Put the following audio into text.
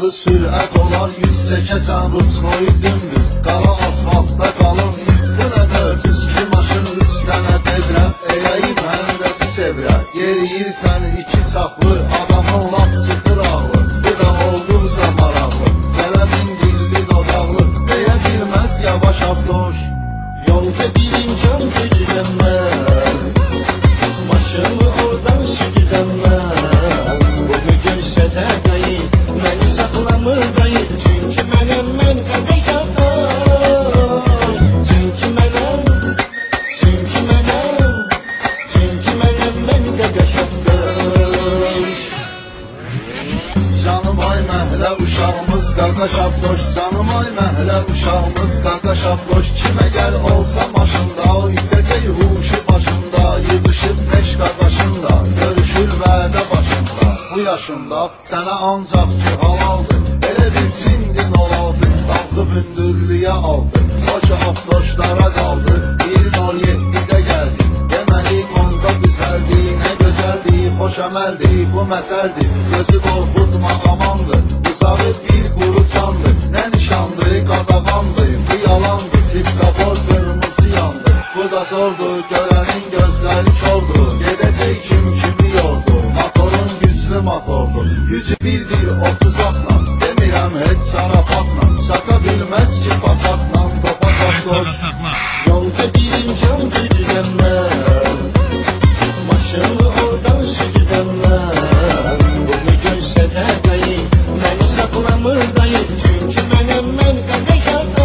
Azı sürət olar 100 çəkəsən ruçnoyu dümdüz. Qala asfaltda qalın iz. Bu nə mötüz ki maşın 3 dənə devrə. Eləyib həndəsi çevrə. Yeriyirsən 2 çaxlı, adamın lap çıxır ağlı. Bu da olduqca maraqlı, qələmin dilli dodaqlı. Deyə bilməz yavaş avtoş. Yolda birincan gücüdəm mən, maşını oradan sürüdəm mən. Bunu görsə də qayıb, məni saxlamır qayıb. Çünki mənəm mən qəqəş adam. Çünki mənəm mən qəqəş adam. Canım ay məhlə uşağımız qaqaş avtoş. Canım ay məhlə uşağımız qaqaş avtoş. Kimə gəl olsa maşında, o itəcək huşu başında. Yığışıb 5 qardaşında, görüşür vədə başında. Bu yaşında sənə ancaq ki halaldır. Elə bir cindin olaldı, qalxıb hündürlüyə aldı. O ki avtoşlara qaldı, 1.07'də gəldi. Deməli onda düzəldi, nə gözəldi, xoş əməldi. Bu məsəldir, gözü qorxutma amandır. Uzağı bir quru candır, nə nişandı, qadağandı. Bu yalandı, sipqapor qırmızı yandı. Bu da zordur, görənin gözləri kordur. Gedəcək kim kimi yordu, motorun güclü motordur. Gücü 1.30 atla, demirəm heç sarafatla. Sata bilməz ki pasatla, topa saptor. Yolda birincan gücüdəm mən, maşını oradan sürüdəm mən. Bunu görsə də qayıb, məni saxlamır qayıb. Çünki mənəm mən qəqəş adam.